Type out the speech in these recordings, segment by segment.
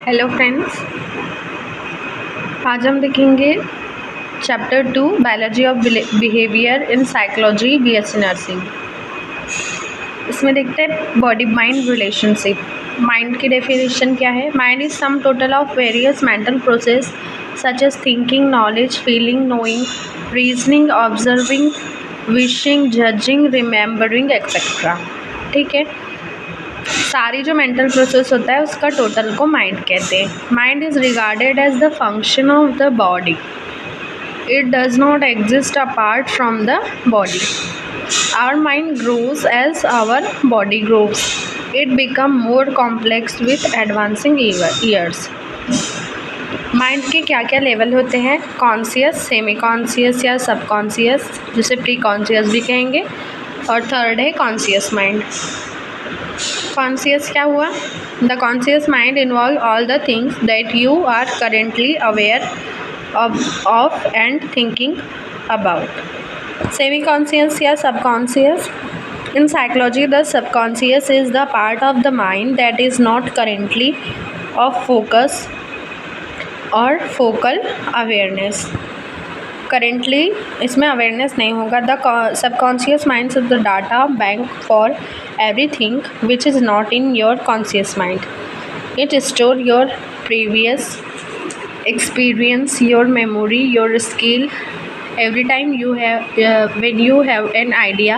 Hello friends, आज हम देखेंगे chapter 2 biology of behaviour in psychology BSc nursing. इसमें देखते हैं बॉडी माइंड रिलेशनशिप। माइंड की डेफिनेशन क्या है? Mind is sum total of various mental process such as thinking, knowledge, feeling, knowing, reasoning, observing, wishing, judging, remembering etcetera. ठीक है, सारी जो मेंटल प्रोसेस होता है उसका टोटल को माइंड कहते हैं। Mind is regarded as the function of the body. It does not exist apart from the body. Our mind grows as our body grows. It become more complex with advancing years. Mind के क्या क्या level होते हैं? Conscious, semi conscious या subconscious, जिसे pre conscious भी कहेंगे, और थर्ड है कॉन्शियस माइंड। कॉन्शियस क्या हुआ? The conscious mind involve all the things that you are currently aware of and thinking about. Semi conscious या subconscious, in psychology the subconscious is the part of the mind that is not currently of focus or focal awareness. Currently इसमें awareness नहीं होगा। The subconscious mind is the data bank for everything which is not in your conscious mind. It store your previous experience, your memory, your skill. Every time you have when you have an idea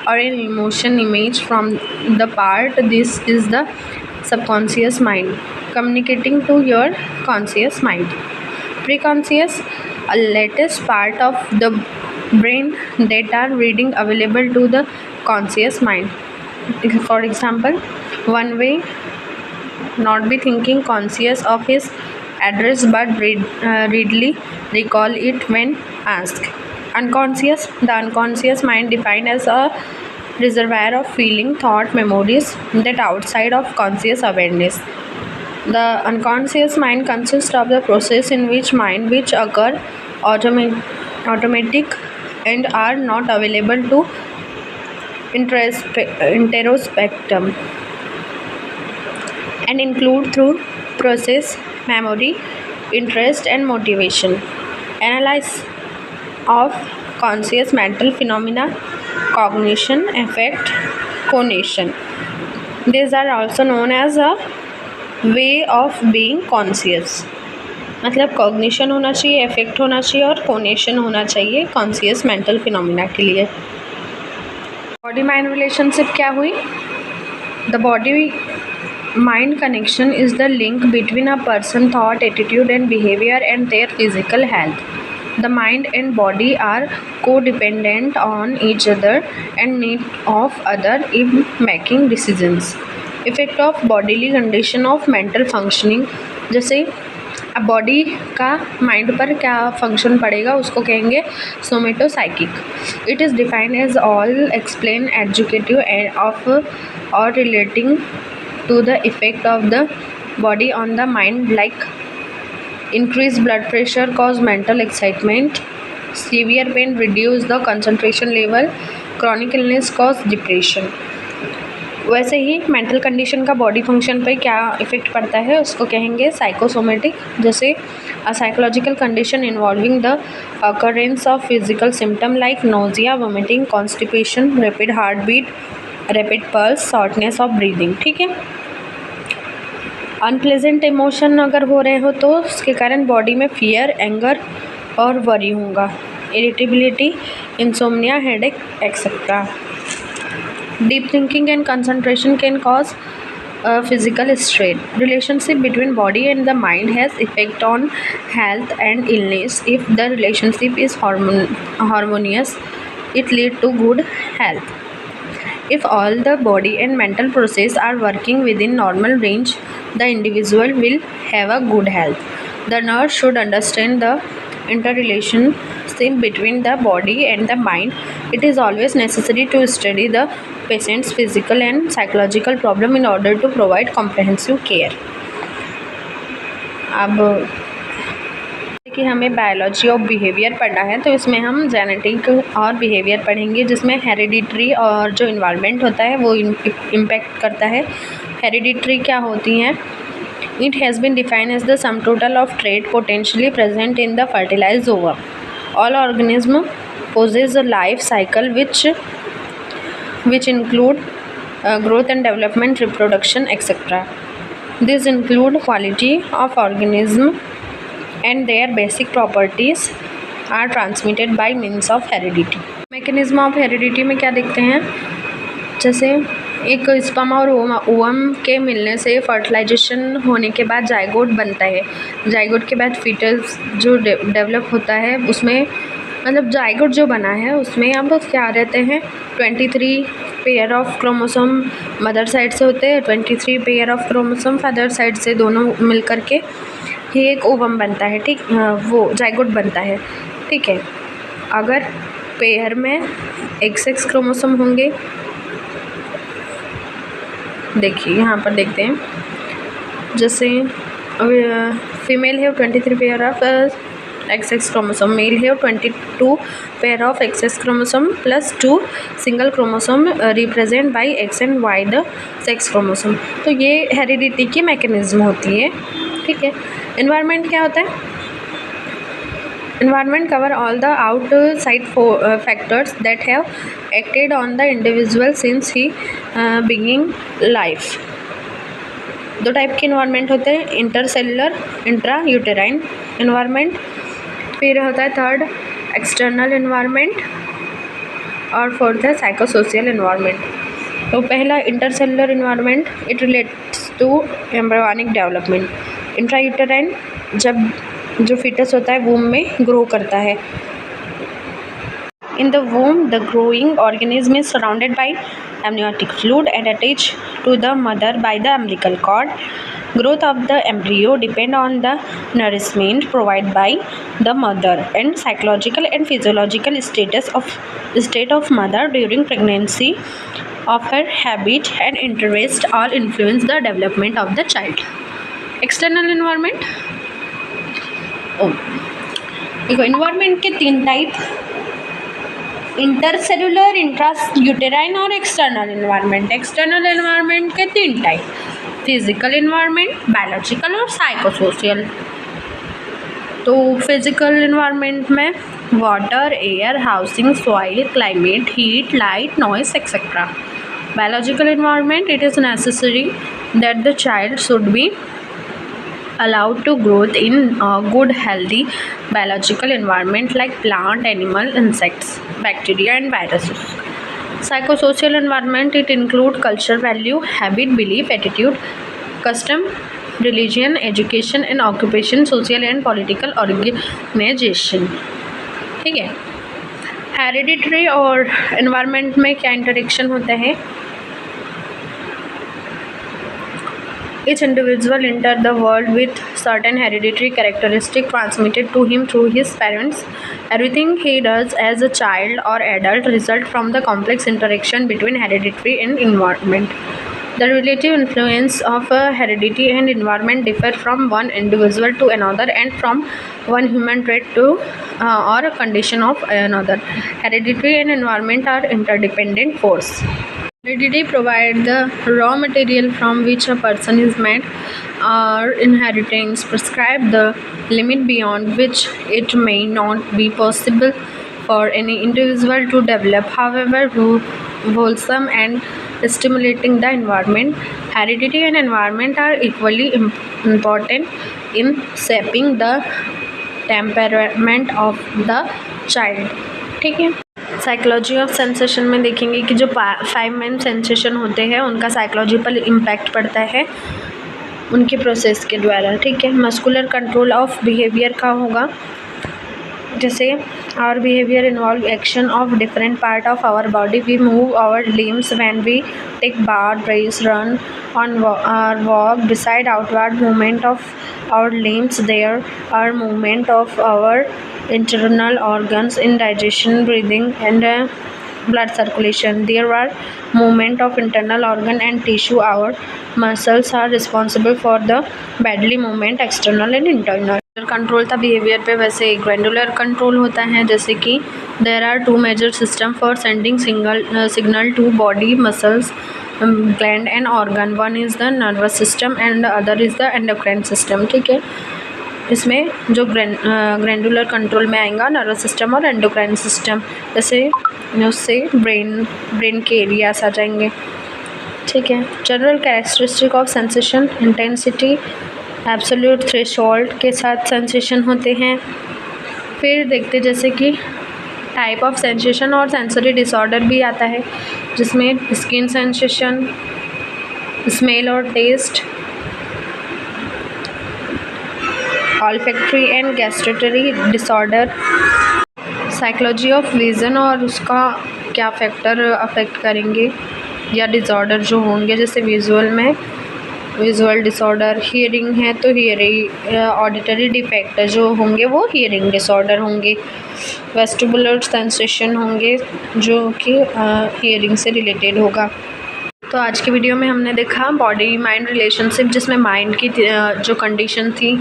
or an emotion image from the part, this is the subconscious mind communicating to your conscious mind. Preconscious, a latest part of the brain that are reading available to the conscious mind. For example, one way not be thinking conscious of his address but readily recall it when asked. Unconscious, the unconscious mind defined as a reservoir of feeling, thought, memories that outside of conscious awareness. The unconscious mind consists of the process in which mind which occur automatic and are not available to introspectum and include through process, memory, interest and motivation. Analysis of conscious mental phenomena, cognition, affect, cognition. These are also known as a way of being conscious. मतलब cognition होना चाहिए, effect होना चाहिए और कोनेशन होना चाहिए conscious mental phenomena के लिए। बॉडी माइंड रिलेशनशिप क्या हुई? The body mind connection is the link between a person thought, attitude and behavior and their physical health. The mind and body are codependent on each other and need of other in making decisions. Effect of bodily condition of mental functioning, जैसे अब body का mind पर क्या function पड़ेगा उसको कहेंगे somatopsychic. It is defined as all explain educative of or relating to the effect of the body on the mind, like increased blood pressure cause mental excitement, severe pain reduce the concentration level, chronic illness cause depression. वैसे ही mental condition का body function पे क्या effect पड़ता है उसको कहेंगे psychosomatic. जैसे a psychological condition involving the occurrence of physical symptom like nausea, vomiting, constipation, rapid heart beat, rapid pulse, shortness of breathing. ठीक है, अनप्लेजेंट इमोशन अगर हो रहे हो तो उसके कारण बॉडी में फियर, एंगर और वरी होगा. Irritability, insomnia, headache etcetera. Deep thinking and concentration can cause physical strain. Relationship between body and the mind has effect on health and illness. If the relationship is harmonious, it lead to good health. If all the body and mental process are working within normal range, the individual will have a good health. The nurse should understand the interrelationship between the body and the mind. It is always necessary to study the patient's physical and psychological problem in order to provide comprehensive care. अब कि हमें biology of behaviour पढ़ना है तो इसमें हम genetic और behaviour पढ़ेंगे, जिसमें हेरिडिटरी और जो इन्वायरमेंट होता है वो इम्पैक्ट करता है. हेरिडिटरी क्या होती हैं? It has been defined as the sum total of traits potentially present in the fertilized ova. All organisms possess a life cycle which include growth and development, reproduction, etc. These include quality of organism and their basic properties are transmitted by means of heredity. Mechanism of heredity में क्या देखते हैं, जैसे एक sperm और ovum के मिलने से फर्टिलाइजेशन होने के बाद जाइगोट बनता है. जाइगोट के बाद फीटस जो डेवलप होता है उसमें मतलब जाइगोट जो बना है उसमें अब क्या रहते हैं 23 pair of chromosome mother side से होते हैं, 23 pair of chromosome father side से, दोनों मिल करके ही एक ओवम बनता है. ठीक, वो जाइगोट बनता है. ठीक है, अगर पेयर में XX क्रोमोसोम होंगे, देखिए यहाँ पर देखते हैं, जैसे फीमेल है 23 pair of XX chromosome, male है 22 pair of XX chromosome plus 2 single chromosome represent by X and Y the sex chromosome. तो ये हेरिडिटी की मैकेनिज्म होती है. ठीक है, एनवायरनमेंट क्या होता है? Environment cover all the outside factors that have acted on the individual since he beginning life. दो टाइप के इन्वायरमेंट होते हैं, इंटरसेलुलर, इंट्रा यूटेराइन इन्वायरमेंट. फिर होता है थर्ड एक्सटर्नल इन्वायरमेंट और फोर्थ है साइकोसोशियल इन्वायरमेंट. तो पहला intercellular environment, it relates to embryonic development. Intra uterine जब जो फीटस होता है वूम में ग्रो करता है. In the वूम the growing organism is surrounded by amniotic fluid and attached to the mother by the umbilical cord. Growth of the embryo depend on the nourishment provided by the mother and psychological and physiological state of mother during pregnancy of her habit and interest all influence the development of the child. External environment, देखो environment के 3 type, intercellular, intra uterine और external environment. External environment के 3 type, physical environment, biological और psychosocial. तो physical environment में water, air, housing, soil, climate, heat, light, noise etcetera. Biological environment, it is necessary that the child should be allowed to growth in a good healthy biological environment like plant, animal, insects, bacteria and viruses. Psychosocial environment, it include culture, value, habit, belief, attitude, custom, religion, education and occupation, social and political organization. ठीक है, hereditary और environment में क्या interaction होता है? Each individual entered the world with certain hereditary characteristics transmitted to him through his parents. Everything he does as a child or adult results from the complex interaction between heredity and environment. The relative influence of heredity and environment differ from one individual to another and from one human trait to or a condition of another. Heredity and environment are interdependent force. Heredity provides the raw material from which a person is made. Our inheritance prescribe the limit beyond which it may not be possible for any individual to develop. However, wholesome and stimulating the environment, heredity and environment are equally important in shaping the temperament of the child. ठीक है, psychology of sensation में देखेंगे कि जो 5 main sensation होते हैं उनका psychology पर इम्पैक्ट पड़ता है उनके प्रोसेस के द्वारा. ठीक है, मस्कुलर कंट्रोल ऑफ बिहेवियर का होगा, जैसे our behaviour involve action of different part of our body. We move our limbs when we take bath, race, run on our walk. Beside outward movement of our limbs there are movement of our internal organs in digestion, breathing and blood circulation. There are movement of internal organ and tissue. Our muscles are responsible for the bodily movement external and internal. Control था behaviour पे, वैसे glandular control होता है, जैसे कि there are 2 major system for sending signal to body muscles gland and organ. One is the nervous system and the other is the endocrine system. ठीक है, इसमें जो ग्लैंडुलर कंट्रोल में आएगा नर्वस सिस्टम और एंडोक्राइन सिस्टम, जैसे उससे brain के एरियाज आ जाएंगे. ठीक है. General characteristic of sensation, intensity, absolute threshold के साथ सेंसेशन होते हैं. फिर देखते जैसे कि टाइप ऑफ सेंसेशन और सेंसरी डिसऑर्डर भी आता है, जिसमें स्किन सेंसेशन, स्मेल और taste, olfactory and gustatory disorder, psychology of vision और उसका क्या फैक्टर अफेक्ट करेंगे या डिसऑर्डर जो होंगे, जैसे विजुअल में विजुअल डिसऑर्डर, हियरिंग है तो हियरिंग, ऑडिटरी डिफेक्ट जो होंगे वो हियरिंग डिसऑर्डर होंगे, वेस्टिबुलर सेंसेशन होंगे जो कि हियरिंग से रिलेटेड होगा. तो आज की वीडियो में हमने देखा बॉडी माइंड रिलेशनशिप, जिसमें माइंड की जो कंडीशन थी,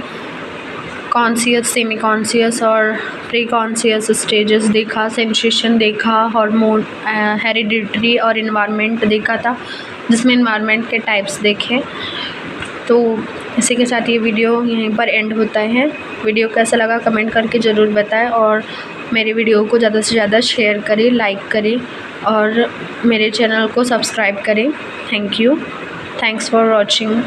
कॉन्शियस, सेमी कॉन्शियस और प्री कॉन्शियस स्टेजेस देखा, सेंसेशन देखा, हार्मोन, हेरिडिटरी और इन्वायरमेंट देखा था, जिसमें इन्वायरमेंट के टाइप्स देखे. तो इसी के साथ ये वीडियो यहीं पर एंड होता है. वीडियो कैसा लगा कमेंट करके ज़रूर बताएं और मेरे वीडियो को ज़्यादा से ज़्यादा शेयर करें, लाइक करें और मेरे चैनल को सब्सक्राइब करें. Thank you. Thanks for watching.